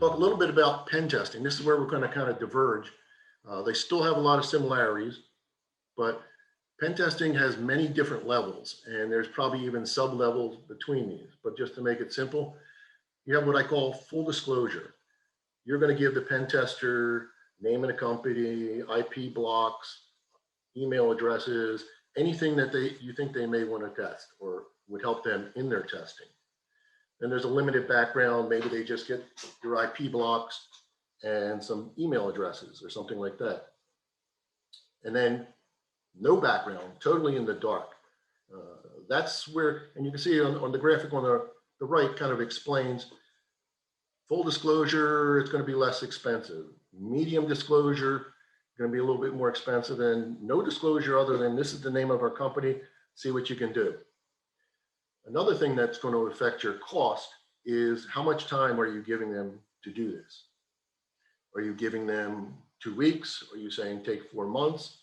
talk a little bit about pen testing. This is where we're going to kind of diverge. They still have a lot of similarities, but pen testing has many different levels, and there's probably even sub-levels between these. But just to make it simple, you have what I call full disclosure. You're going to give the pen tester name of the company, IP blocks, email addresses, anything that you think they may want to test or would help them in their testing. Then there's a limited background. Maybe they just get your IP blocks and some email addresses or something like that. And then no background, totally in the dark. That's where, and you can see on the graphic on the right kind of explains full disclosure, it's going to be less expensive. Medium disclosure, going to be a little bit more expensive, and no disclosure other than this is the name of our company, see what you can do. Another thing that's going to affect your cost is how much time are you giving them to do this? Are you giving them 2 weeks? Are you saying take 4 months?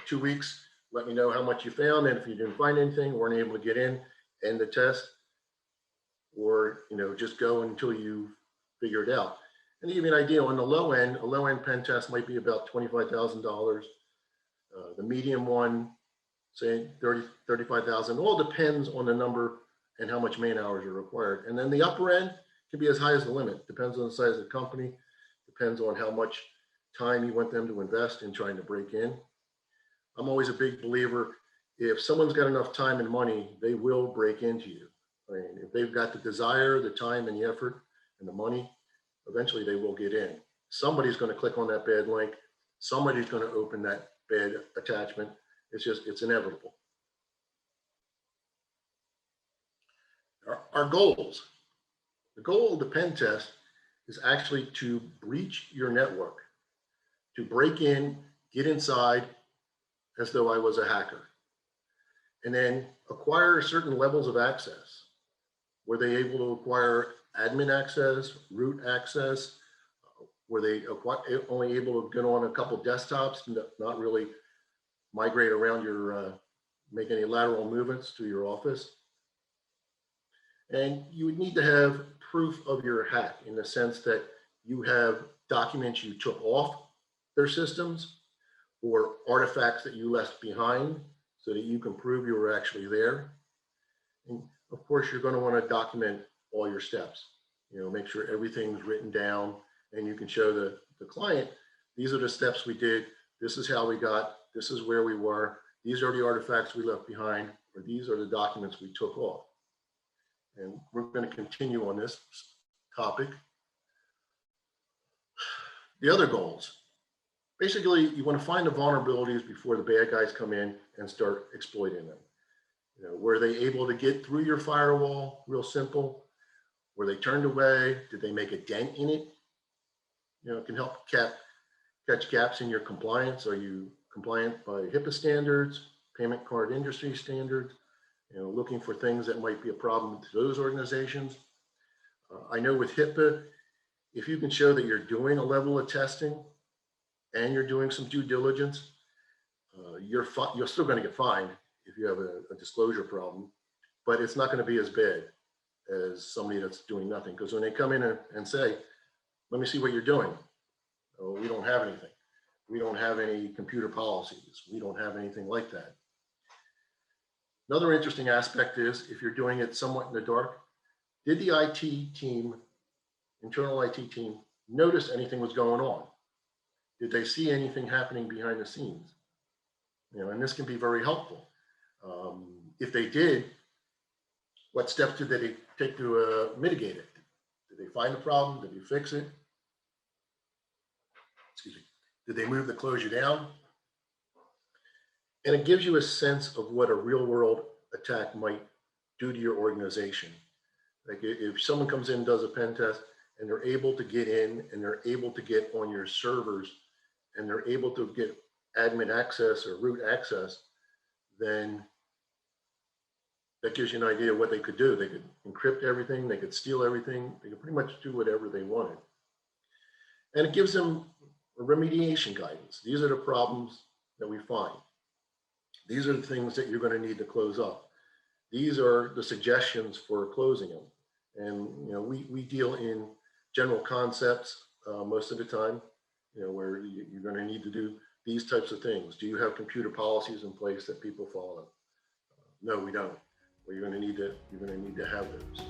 2 weeks, let me know how much you found, and if you didn't find anything, weren't able to get in, end the test, or just go until you figure it out. And to give you an idea, on the low end, a low-end pen test might be about $25,000. The medium one, say $35,000. All depends on the number and how much man hours are required. And then the upper end can be as high as the limit. Depends on the size of the company. Depends on how much time you want them to invest in trying to break in. I'm always a big believer, if someone's got enough time and money, they will break into you. I mean, if they've got the desire, the time and the effort and the money, eventually they will get in. Somebody's going to click on that bad link. Somebody's going to open that bad attachment. It's inevitable. Our goals. The goal of the pen test is actually to breach your network, to break in, get inside as though I was a hacker, and then acquire certain levels of access. Were they able to acquire admin access, root access? Were they only able to get on a couple desktops, not really migrate around your, make any lateral movements to your office? And you would need to have proof of your hack in the sense that you have documents you took off their systems or artifacts that you left behind so that you can prove you were actually there. And of course, you're going to want to document all your steps. Make sure everything's written down and you can show the client, these are the steps we did. This is how we got, this is where we were. These are the artifacts we left behind, or these are the documents we took off. And we're going to continue on this topic. The other goals. Basically, you want to find the vulnerabilities before the bad guys come in and start exploiting them. Were they able to get through your firewall? Real simple. Were they turned away? Did they make a dent in it? It can help catch gaps in your compliance. Are you compliant by HIPAA standards, payment card industry standards? Looking for things that might be a problem to those organizations. I know with HIPAA, if you can show that you're doing a level of testing and you're doing some due diligence, you're still going to get fined if you have a disclosure problem, but it's not going to be as bad as somebody that's doing nothing. Because when they come in and say, let me see what you're doing. Oh, we don't have anything. We don't have any computer policies. We don't have anything like that. Another interesting aspect is if you're doing it somewhat in the dark, did the IT team, internal IT team, notice anything was going on? Did they see anything happening behind the scenes? And this can be very helpful. If they did, what steps did they take to mitigate it? Did they find the problem? Did they fix it? Excuse me. Did they move the closure down? And it gives you a sense of what a real world attack might do to your organization. Like if someone comes in and does a pen test and they're able to get in and they're able to get on your servers and they're able to get admin access or root access, then that gives you an idea of what they could do. They could encrypt everything, they could steal everything, they could pretty much do whatever they wanted. And it gives them a remediation guidance. These are the problems that we find. These are the things that you're going to need to close up. These are the suggestions for closing them. And we deal in general concepts most of the time, where you're going to need to do these types of things. Do you have computer policies in place that people follow? No, we don't. Well, you're going to need to have those.